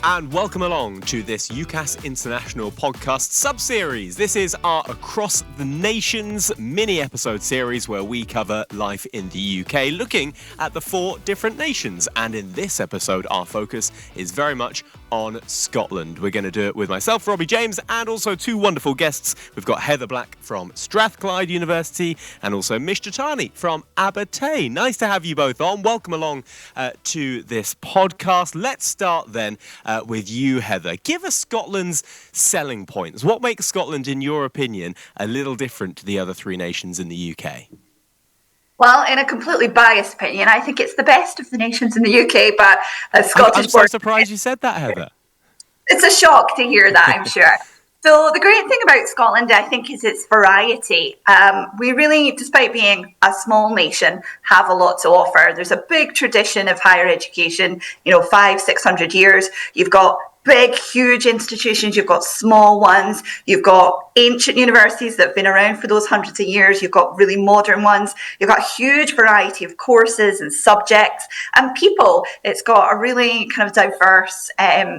and welcome along to this UCAS International podcast sub-series. This is our Across the Nations mini-episode series where we cover life in the UK, looking at the 4 different nations. And in this episode, our focus is very much on Scotland. We're going to do it with myself, Robbie James, and also 2 wonderful guests. We've got Heather Black from Strathclyde University and also Mish Jatani from Aberdeen. Nice to have you both on. Welcome along to this podcast. Let's start then with you, Heather. Give us Scotland's selling points. What makes Scotland, in your opinion, a little different to the other 3 nations in the UK? Well, in a completely biased opinion, I think it's the best of the nations in the UK, but as Scottish... I'm so surprised you said that, Heather. It's a shock to hear that, I'm sure. So the great thing about Scotland, I think, is its variety. We really, despite being a small nation, have a lot to offer. There's a big tradition of higher education, 500-600 years. You've got big, huge institutions. You've got small ones. You've got ancient universities that have been around for those hundreds of years. You've got really modern ones. You've got a huge variety of courses and subjects and people. It's got a really kind of diverse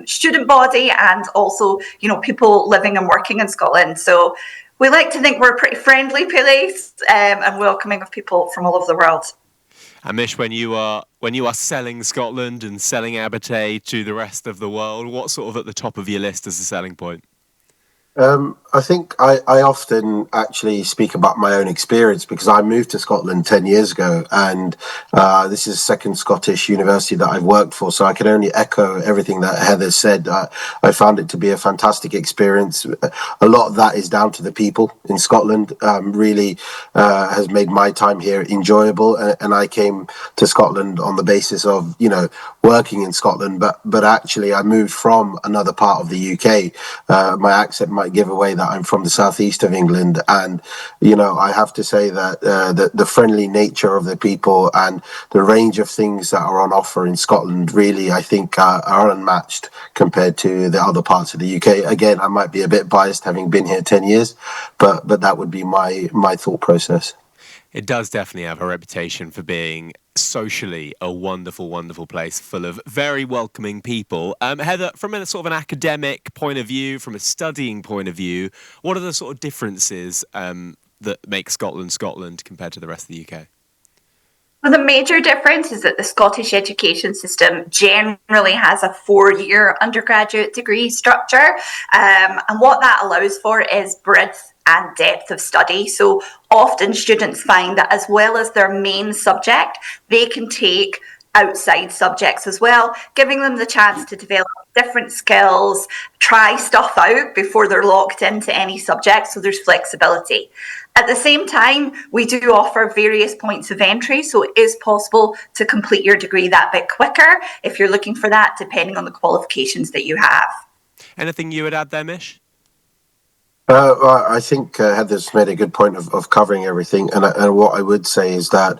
student body and also, people living and working in Scotland. So we like to think we're a pretty friendly place and welcoming of people from all over the world. And Mish, when you are selling Scotland and selling Aberdeen to the rest of the world, what's sort of at the top of your list as a selling point? I think I often actually speak about my own experience because I moved to Scotland 10 years ago and this is the second Scottish university that I've worked for, so I can only echo everything that Heather said. I found it to be a fantastic experience. A lot of that is down to the people in Scotland, really has made my time here enjoyable, and I came to Scotland on the basis of, working in Scotland, but actually I moved from another part of the UK. My accent might give away that I'm from the southeast of England, and I have to say that the friendly nature of the people and the range of things that are on offer in Scotland really, I think, are unmatched compared to the other parts of the UK. Again, I might be a bit biased having been here 10 years, but that would be my thought process. It does definitely have a reputation for being socially a wonderful, wonderful place full of very welcoming people. Heather, from a sort of an academic point of view, from a studying point of view, what are the sort of differences that make Scotland Scotland compared to the rest of the UK? Well, the major difference is that the Scottish education system generally has a 4-year undergraduate degree structure. And what that allows for is breadth and depth of study. So often students find that as well as their main subject, they can take outside subjects as well, giving them the chance to develop different skills, try stuff out before they're locked into any subject. So there's flexibility. At the same time, we do offer various points of entry, so it is possible to complete your degree that bit quicker if you're looking for that, depending on the qualifications that you have. Anything you would add there, Mish? I think Heather's made a good point of covering everything, and what I would say is that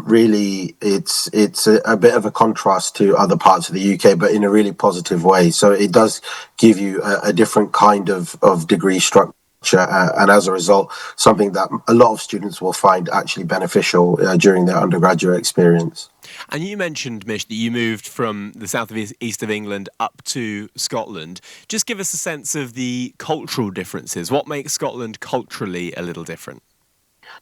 really it's a bit of a contrast to other parts of the UK, but in a really positive way. So it does give you a different kind of degree structure. And as a result, something that a lot of students will find actually beneficial during their undergraduate experience. And you mentioned, Mish, that you moved from the south of east of England up to Scotland. Just give us a sense of the cultural differences. What makes Scotland culturally a little different?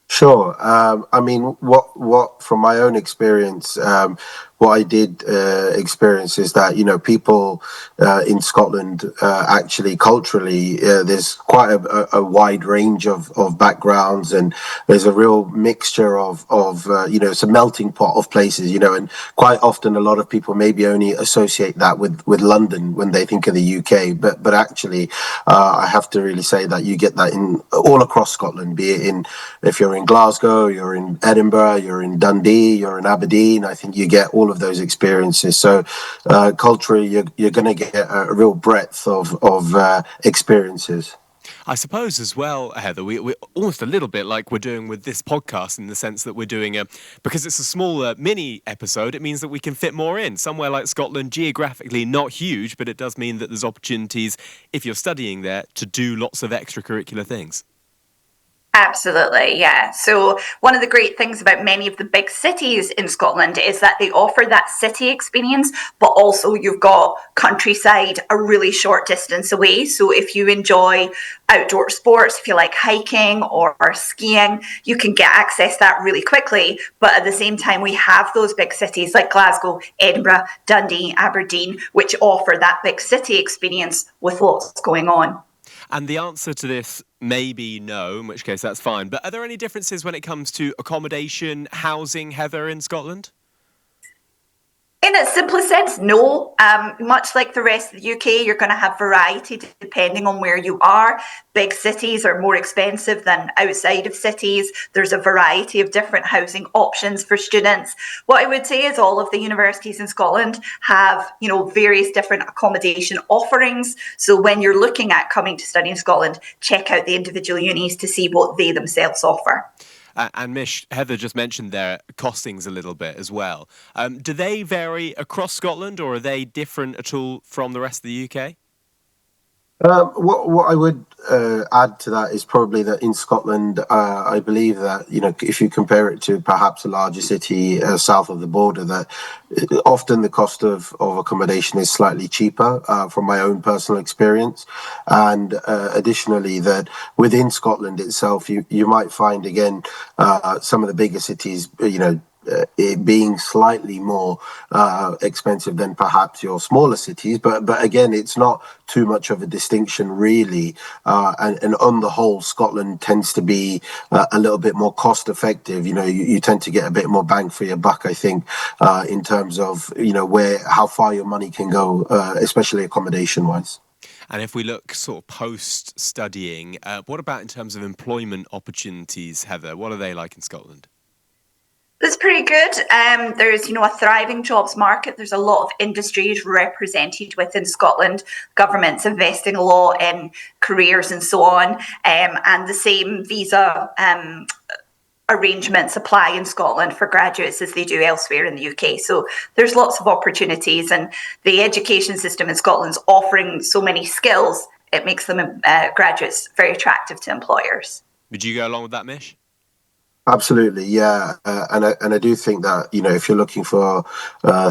Sure. I mean, what from my own experience, what I did experience is that, people in Scotland, actually culturally, there's quite a wide range of backgrounds, and there's a real mixture of it's a melting pot of places, and quite often a lot of people maybe only associate that with London when they think of the UK. But actually, I have to really say that you get that in all across Scotland, be it if you're in Glasgow, you're in Edinburgh, you're in Dundee, you're in Aberdeen. I think you get all of those experiences. So culturally, you're going to get a real breadth of experiences. I suppose as well, Heather, we're almost a little bit like we're doing with this podcast in the sense that we're doing because it's a smaller mini episode, it means that we can fit more in. Somewhere like Scotland, geographically not huge, but it does mean that there's opportunities, if you're studying there, to do lots of extracurricular things. Absolutely, yeah. So one of the great things about many of the big cities in Scotland is that they offer that city experience, but also you've got countryside a really short distance away. So if you enjoy outdoor sports, if you like hiking or skiing, you can get access to that really quickly. But at the same time, we have those big cities like Glasgow, Edinburgh, Dundee, Aberdeen, which offer that big city experience with lots going on. And the answer to this may be no, in which case that's fine. But are there any differences when it comes to accommodation, housing, Heather, in Scotland? In its simplest sense, no. Much like the rest of the UK, you're going to have variety depending on where you are. Big cities are more expensive than outside of cities. There's a variety of different housing options for students. What I would say is all of the universities in Scotland have, various different accommodation offerings. So when you're looking at coming to study in Scotland, check out the individual unis to see what they themselves offer. And Mish, Heather just mentioned their costings a little bit as well. Do they vary across Scotland, or are they different at all from the rest of the UK? What I would add to that is probably that in Scotland, I believe that if you compare it to perhaps a larger city south of the border, that often the cost of accommodation is slightly cheaper from my own personal experience, and additionally that within Scotland itself, you might find again some of the bigger cities, it being slightly more expensive than perhaps your smaller cities, but again, it's not too much of a distinction really. And on the whole, Scotland tends to be a little bit more cost effective. You tend to get a bit more bang for your buck, I think, in terms of how far your money can go, especially accommodation wise. And if we look sort of post studying, what about in terms of employment opportunities, Heather? What are they like in Scotland? That's pretty good. There's, a thriving jobs market. There's a lot of industries represented within Scotland. Government's investing a lot in careers and so on. And the same visa arrangements apply in Scotland for graduates as they do elsewhere in the UK. So there's lots of opportunities, and the education system in Scotland's offering so many skills. It makes them graduates very attractive to employers. Would you go along with that, Mish? Absolutely, yeah, and I do think that if you're looking for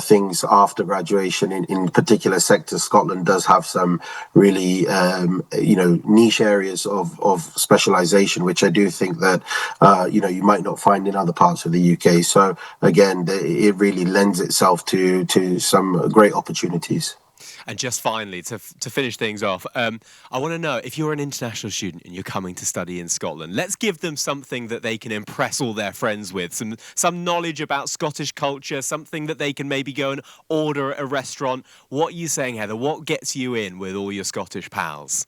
things after graduation in particular sectors, Scotland does have some really niche areas of specialisation, which I do think that you might not find in other parts of the UK. So again, it really lends itself to some great opportunities. And just finally, to finish things off, I want to know, if you're an international student and you're coming to study in Scotland, let's give them something that they can impress all their friends with, some knowledge about Scottish culture, something that they can maybe go and order at a restaurant. What are you saying, Heather? What gets you in with all your Scottish pals?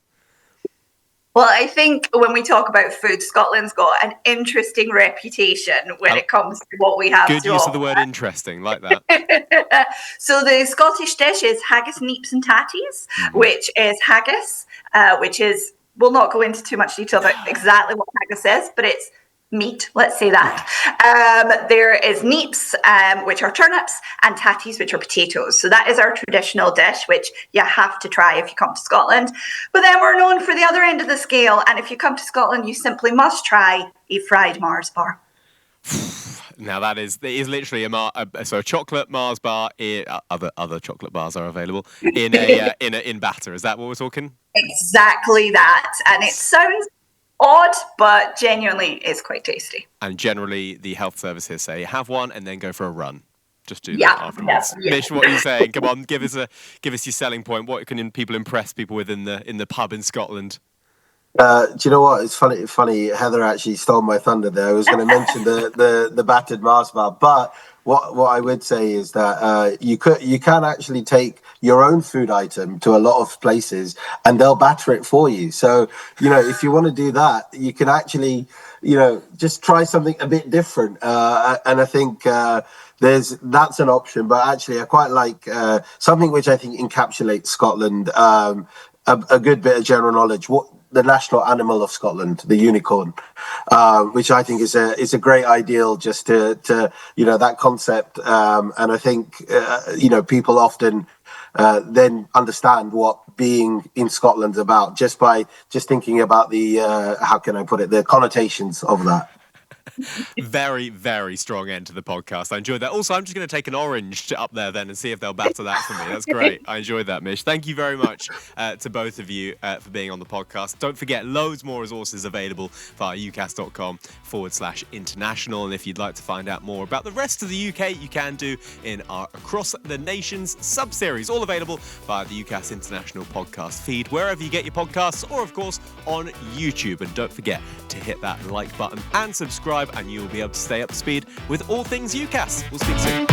Well, I think when we talk about food, Scotland's got an interesting reputation when it comes to what we have to offer. Good use of the word interesting, like that. So the Scottish dish is haggis, neeps and tatties, which is haggis, which is, we'll not go into too much detail about exactly what haggis is, but it's meat, let's say that. There is neeps, which are turnips, and tatties, which are potatoes. So that is our traditional dish, which you have to try if you come to Scotland. But then we're known for the other end of the scale, and if you come to Scotland, you simply must try a fried Mars bar. Now that is literally a chocolate Mars bar. Other chocolate bars are available in batter. Is that what we're talking? Exactly that, and it sounds odd, but genuinely is quite tasty. And generally, the health services say have one and then go for a run. Just do that afterwards. Yeah. Mish, what are you saying? Come on, give us your selling point. What can people impress people with in the pub in Scotland? Do you know what? It's funny. Heather actually stole my thunder there. I was going to mention the battered Mars bar, but what I would say is that you can actually take your own food item to a lot of places and they'll batter it for you. So if you want to do that, you can actually just try something a bit different. And I think that's an option. But actually, I quite like something which I think encapsulates Scotland. A good bit of general knowledge. What the national animal of Scotland, the unicorn, which I think is a great ideal just to that concept. And I think people often then understand what being in Scotland's about just by thinking about the how can I put it, the connotations of that. Very, very strong end to the podcast. I enjoyed that. Also, I'm just going to take an orange up there then and see if they'll batter that for me. That's great. I enjoyed that, Mish. Thank you very much to both of you for being on the podcast. Don't forget, loads more resources available via ucas.com/international. And if you'd like to find out more about the rest of the UK, you can do in our Across the Nations sub-series, all available via the UCAS International podcast feed, wherever you get your podcasts, or of course on YouTube. And don't forget to hit that like button and subscribe, and you will be able to stay up to speed with all things UCAS. We'll speak soon.